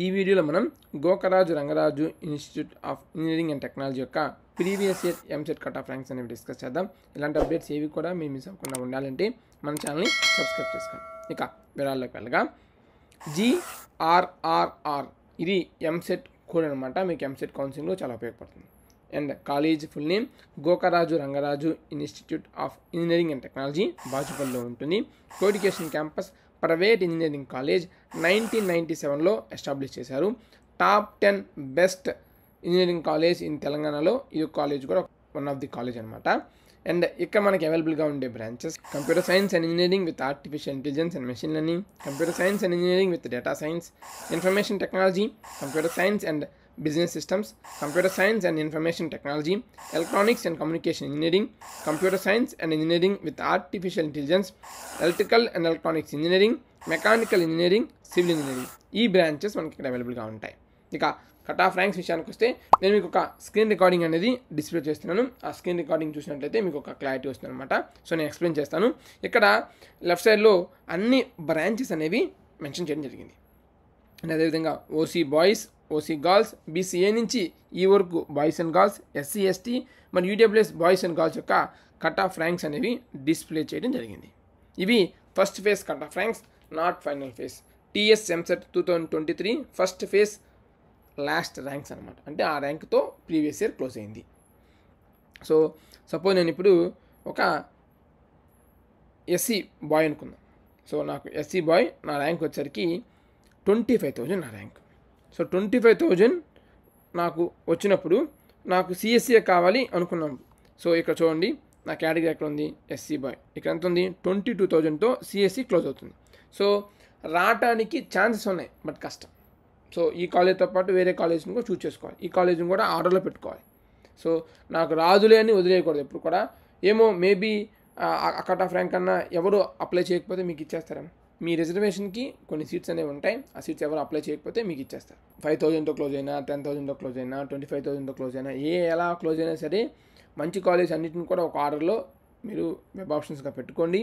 ఈ వీడియోలో మనం Gokaraju Rangaraju institute of engineering and technology యొక్క previous year EAMCET cut off ranks అనేవి డిస్కస్ చేద్దాం. ఇలాంటి అప్డేట్స్ ఏవి కూడా మీరు మిస్ అవ్వకుండా ఉండాలంటే మన ఛానల్ని సబ్స్క్రైబ్ చేసుకోండి. ఇక వివరాల్లోకి వెళ్ళగా GRRR ఇది ఎంసెట్ కోడ్ అనమాట. మీకు ఎంసెట్ కౌన్సిలింగ్లో చాలా ఉపయోగపడుతుంది. And college full name Gokaraju Rangaraju institute of engineering and technology బాచుపల్లిలో ఉంటుంది. Coeducation campus, private engineering college 1997లో ఎస్టాబ్లిష్ చేశారు. Top 10 best engineering college in తెలంగాణలో ఈ కాలేజ్ కూడా వన్ ఆఫ్ ది కాలేజ్ అనమాట. అండ్ ఇక్కడ మనకి అవైలబుల్గా ఉండే branches computer science and engineering with artificial intelligence and machine learning, computer science and engineering with data science, information technology, computer science and business systems, computer science and information technology, electronics and communication engineering, computer science and engineering with artificial intelligence, electrical and electronics engineering, mechanical engineering, civil engineering ఈ branches మనకి ఇక్కడ అవైలబుల్గా ఉంటాయి. ఇక cut off ranks విషయానికి వస్తే నేను మీకు ఒక స్క్రీన్ రికార్డింగ్ అనేది డిస్ప్లే చేస్తున్నాను. ఆ స్క్రీన్ రికార్డింగ్ చూసినట్లయితే మీకు ఒక క్లారిటీ వస్తుంది అనమాట. సో నేను ఎక్స్ప్లెయిన్ చేస్తాను. ఇక్కడ లెఫ్ట్ సైడ్లో అన్ని బ్రాంచెస్ అనేవి మెన్షన్ చేయడం జరిగింది. అండ్ అదేవిధంగా OC boys, OC girls, BCA నుంచి ఈ వరకు boys and girls, SC ST మరియు యూడబ్ల్యూఎస్ బాయ్స్ అండ్ గర్ల్స్ యొక్క కట్ ఆఫ్ ర్యాంక్స్ అనేవి డిస్ప్లే చేయడం జరిగింది. ఇవి first phase cut off ranks, not final phase. TS EAMCET 2023 first phase last ranks అనమాట. అంటే ఆ ర్యాంక్తో ప్రీవియస్ ఇయర్ క్లోజ్ అయింది. సో సపోజ్ నేను ఇప్పుడు ఒక ఎస్సీ బాయ్ అనుకుందాం. సో నాకు ఎస్సీ బాయ్ నా ర్యాంక్ వచ్చేసరికి 25,000 నా ర్యాంక్. సో 25,000 నాకు వచ్చినప్పుడు నాకు సిఎస్సీఏ కావాలి అనుకున్నాం. సో ఇక్కడ చూడండి నా కేటగిరీ ఎక్కడ ఉంది, ఎస్సీ బాయ్. ఇక్కడ ఎంత ఉంది, 22,000తో సిఎస్సీ క్లోజ్ అవుతుంది. సో రావటానికి ఛాన్సెస్ ఉన్నాయి, బట్ కష్టం. సో ఈ కాలేజ్తో పాటు వేరే కాలేజ్ని కూడా చూస్ చేసుకోవాలి. ఈ కాలేజ్ని కూడా ఆర్డర్లో పెట్టుకోవాలి. సో నాకు రాదులే అని వదిలేయకూడదు ఎప్పుడు కూడా. ఏమో మేబీ కట్ ఆఫ్ ర్యాంక్ అన్నా ఎవరు అప్లై చేయకపోతే మీకు ఇచ్చేస్తారేమో. మీ రిజర్వేషన్కి కొన్ని సీట్స్ అనేవి ఉంటాయి. ఆ సీట్స్ ఎవరు అప్లై చేయకపోతే మీకు ఇచ్చేస్తారు. 5,000తో క్లోజ్ అయినా, 10,000తో క్లోజ్ అయినా, 25,000తో క్లోజ్ అయినా, ఎలా క్లోజ్ అయినా సరే మంచి కాలేజ్ అన్నింటిని కూడా ఒక ఆర్డర్లో మీరు వెబ్ ఆప్షన్స్గా పెట్టుకోండి.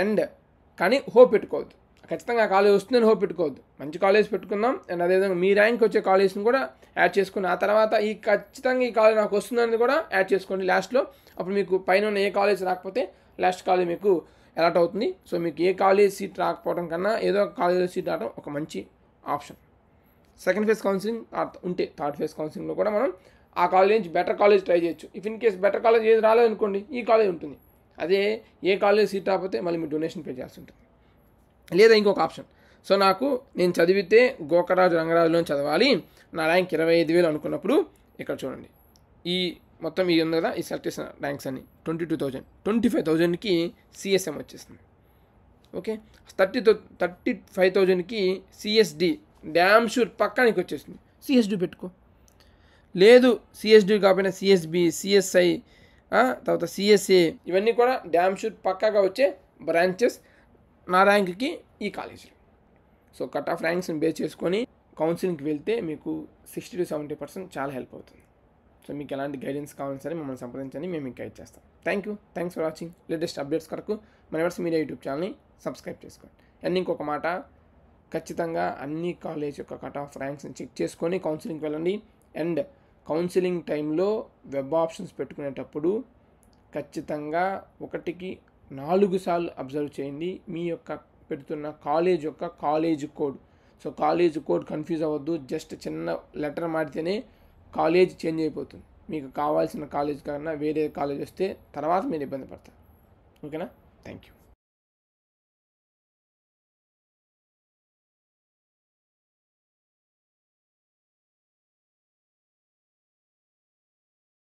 అండ్ కానీ హోప్ పెట్టుకోవద్దు. ఖచ్చితంగా కాలేజ్ వస్తుందని హోప్ పెట్టుకోవద్దు. మంచి కాలేజ్ పెట్టుకుందాం. అండ్ అదేవిధంగా మీ ర్యాంక్ వచ్చే కాలేజ్ని కూడా యాడ్ చేసుకుని ఆ తర్వాత ఖచ్చితంగా ఈ కాలేజ్ నాకు వస్తుందని కూడా యాడ్ చేసుకోండి లాస్ట్లో. అప్పుడు మీకు పైన ఉన్న ఏ కాలేజ్ రాకపోతే లాస్ట్ కాలేజ్ మీకు అలాట్ అవుతుంది. సో మీకు ఏ కాలేజ్ సీట్ రాకపోవడం కన్నా ఏదో ఒక కాలేజ్ సీట్ రావడం ఒక మంచి ఆప్షన్. సెకండ్ ఫేజ్ కౌన్సిలింగ్ ఉంటే థర్డ్ ఫేజ్ కౌన్సిలింగ్లో కూడా మనం ఆ కాలేజ్ నుంచి బెటర్ కాలేజ్ ట్రై చేయొచ్చు. If in case better college ఏది రాలేదనుకోండి, ఈ కాలేజ్ ఉంటుంది. అదే ఏ కాలేజ్ సీట్ రాకపోతే మళ్ళీ మీరు డొనేషన్ పే చేయాల్సి ఉంటుంది. లేదా ఇంకొక ఆప్షన్, సో నేను చదివితే గోకరాజు రంగరాజులో చదవాలి, నా ర్యాంక్ 25,000 అనుకున్నప్పుడు ఇక్కడ చూడండి ఈ మొత్తం ఇది ఉంది కదా, ఈ సెలెక్ట్ చేసిన ర్యాంక్స్ అన్ని 22,000, 25,000కి సిఎస్ఎం వచ్చేస్తుంది. ఓకే, 35,000కి సిఎస్డి డ్యామ్ షూర్ పక్కా నీకు వచ్చేస్తుంది. సిఎస్డి పెట్టుకో. లేదు సిఎస్డి కాకపోయినా సిఎస్బి, సిఎస్ఐ, తర్వాత సిఎస్ఏ ఇవన్నీ కూడా డ్యామ్ షూర్ పక్కాగా వచ్చే బ్రాంచెస్ నా ర్యాంక్కి ఈ కాలేజీలో. సో కట్ ఆఫ్ ర్యాంక్స్ని బేస్ చేసుకొని కౌన్సిలింగ్కి వెళ్తే మీకు 60 to 70% చాలా హెల్ప్ అవుతుంది. సో మీకు ఎలాంటి గైడెన్స్ కావాలని సరే మమ్మల్ని సంప్రదించండి, మేము మీకు గైడ్ చేస్తాం. Thanks for watching. Latest updates కొరకు మన ఎవర్స్ మీడియా యూట్యూబ్ ఛానల్ని సబ్స్క్రైబ్ చేసుకోండి. అండ్ ఇంకొక మాట, ఖచ్చితంగా అన్ని కాలేజ్ యొక్క కట్ ఆఫ్ ర్యాంక్స్ని చెక్ చేసుకొని కౌన్సిలింగ్కి వెళ్ళండి. అండ్ కౌన్సిలింగ్ టైంలో వెబ్ ఆప్షన్స్ పెట్టుకునేటప్పుడు ఖచ్చితంగా 1కి 4 సార్లు అబ్జర్వ్ చేయండి మీ యొక్క పెడుతున్న కాలేజ్ యొక్క college code. So college code confuse అవ్వద్దు. జస్ట్ చిన్న లెటర్ మారితేనే కాలేజ్ చేంజ్ అయిపోతుంది. మీకు కావాల్సిన కాలేజ్ కన్నా వేరే కాలేజ్ వస్తే తర్వాత మీరు ఇబ్బంది పడతారు. ఓకేనా? Thank you.